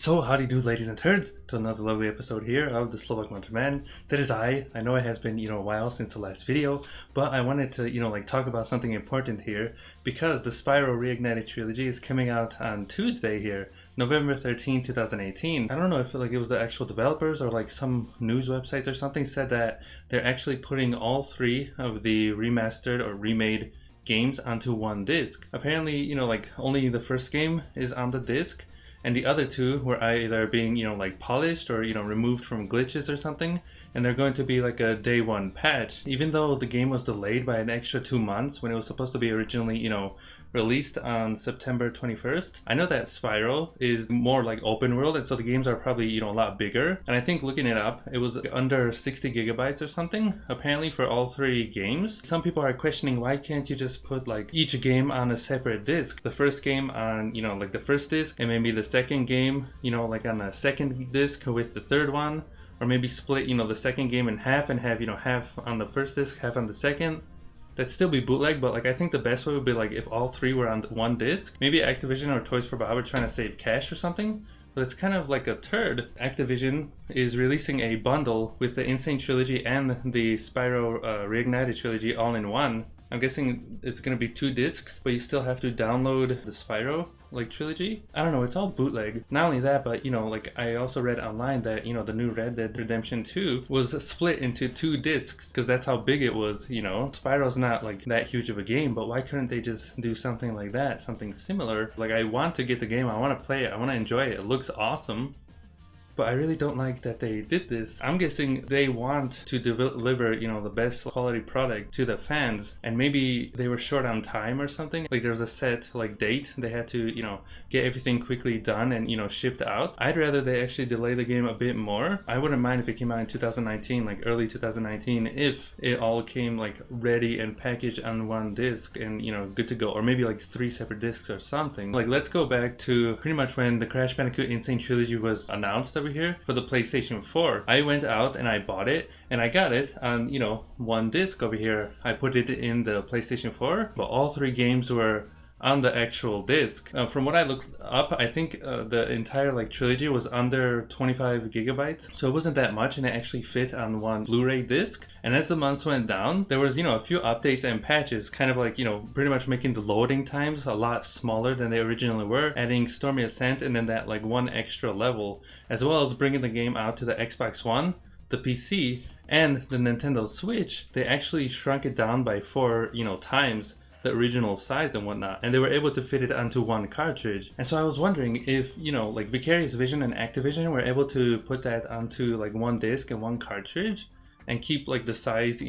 So howdy do, ladies and turds, to another lovely episode here of the Slovak Man. That is I know it has been, a while since the last video, but I wanted to, talk about something important here because the Spyro Reignited Trilogy is coming out on Tuesday here, November 13, 2018. I don't know if it was the actual developers or some news websites or something said that they're actually putting all three of the remastered or remade games onto one disc. Apparently, only the first game is on the disc, and the other two were either being polished or removed from glitches or something, and they're going to be like a day one patch, even though the game was delayed by an extra 2 months when it was supposed to be originally released on September 21st. I know that Spyro is more like open world, and so the games are probably a lot bigger, and I think looking it up, it was under 60 gigabytes or something apparently for all three games. Some people are questioning, why can't you just put each game on a separate disc, the first game on the first disc, and maybe the second game on a second disc with the third one, or maybe split the second game in half and have half on the first disc, half on the second. That'd still be bootleg, but I think the best way would be if all three were on one disc. Maybe Activision or Toys for Bob are trying to save cash or something, but it's kind of like a turd. Activision is releasing a bundle with the Insane Trilogy and the Spyro Reignited Trilogy all in one. I'm guessing it's gonna be 2 discs, but you still have to download the Spyro trilogy. I don't know, it's all bootleg. Not only that, but I also read online that the new Red Dead Redemption 2 was split into 2 discs because that's how big it was. Spyro's not that huge of a game, but why couldn't they just do something like that, something similar? I want to get the game, I want to play it, I want to enjoy it, it looks awesome. But I really don't like that they did this. I'm guessing they want to deliver, the best quality product to the fans, and maybe they were short on time or something. There was a set date they had to, get everything quickly done and shipped out. I'd rather they actually delay the game a bit more. I wouldn't mind if it came out in 2019, early 2019, if it all came ready and packaged on one disc and good to go, or maybe 3 separate discs or something. Let's go back to pretty much when the Crash Bandicoot Insane Trilogy was announced over here for the PlayStation 4. I went out and I bought it, and I got it on one disc over here. I put it in the PlayStation 4, but all 3 games were on the actual disc. From what I looked up, I think the entire trilogy was under 25 gigabytes, so it wasn't that much, and it actually fit on one Blu-ray disc. And as the months went down, there was a few updates and patches, kind of pretty much making the loading times a lot smaller than they originally were, adding Stormy Ascent and then that one extra level, as well as bringing the game out to the Xbox One, the PC, and the Nintendo Switch. They actually shrunk it down by 4 times the original size and whatnot, and they were able to fit it onto one cartridge. And so I was wondering if Vicarious Vision and Activision were able to put that onto one disc and one cartridge and keep the size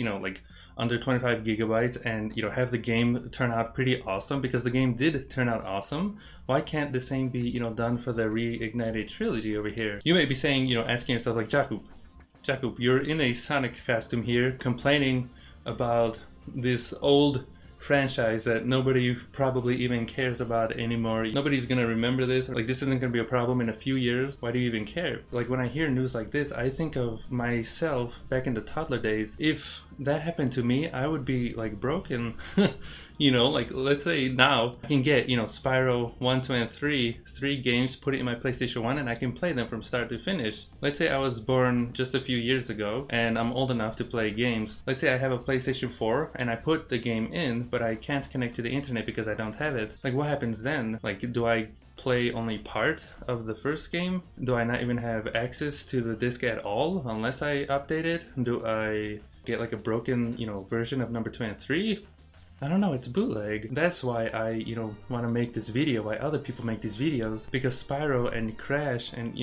under 25 gigabytes and have the game turn out pretty awesome, because the game did turn out awesome. Why can't the same be done for the Reignited Trilogy over here? You may be saying, asking yourself Jakub, you're in a Sonic costume here complaining about this old franchise that nobody probably even cares about anymore. Nobody's gonna remember this, or this isn't gonna be a problem in a few years. Why do you even care? When I hear news like this, I think of myself back in the toddler days. If that happened to me, I would be broken. Let's say now I can get Spyro 1, 2, and 3 games, put it in my PlayStation 1, and I can play them from start to finish. Let's say I was born just a few years ago and I'm old enough to play games. Let's say I have a PlayStation 4 and I put the game in, but I can't connect to the internet because I don't have it. What happens then? Do I play only part of the first game? Do I not even have access to the disc at all unless I update it? Do I get a broken version of number 2 and 3? I don't know, it's bootleg. That's why I, want to make this video, why other people make these videos, because Spyro and Crash and,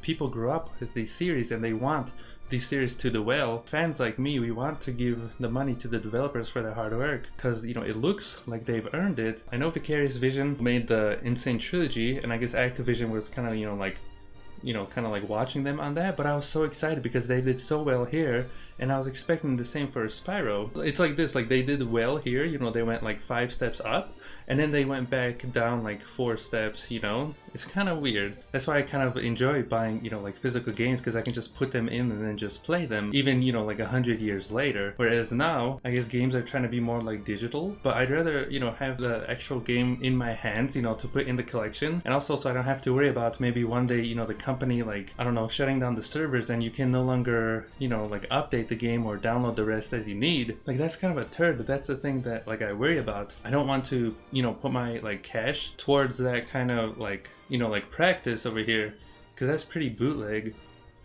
people grew up with these series and they want these series to do well. Fans like me, we want to give the money to the developers for their hard work, because, it looks like they've earned it. I know Vicarious Vision made the Insane Trilogy, and I guess Activision was kind of, watching them on that, but I was so excited because they did so well here, and I was expecting the same for Spyro. It's this, they did well here, they went 5 steps up, and then they went back down like 4 steps, you know? It's kind of weird. That's why I kind of enjoy buying, you know, like physical games, because I can just put them in and then just play them, even, you know, like 100 years later. Whereas now, I guess games are trying to be more like digital, but I'd rather, you know, have the actual game in my hands, you know, to put in the collection. And also, so I don't have to worry about maybe one day, you know, the company, like, I don't know, shutting down the servers and you can no longer, you know, like update the game or download the rest as you need. Like, that's kind of a turd, but that's the thing that, like, I worry about. I don't want to, you know, put my, like, cash towards that kind of, like, you know, like practice over here, because that's pretty bootleg.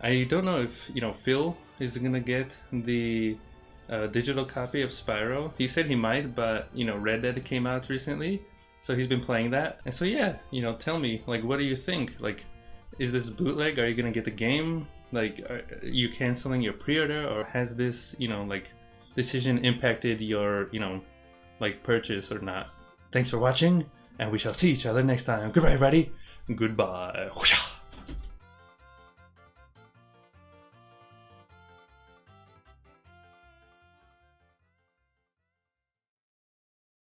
I don't know if, you know, Phil is gonna get the digital copy of Spyro. He said he might, but, you know, Red Dead came out recently, so he's been playing that. And so yeah, you know, tell me, like, what do you think? Like, is this bootleg? Are you gonna get the game? Like, are you canceling your pre-order, or has this, you know, like, decision impacted your, you know, like, purchase or not? Thanks for watching, and we shall see each other next time. Goodbye, everybody. Goodbye.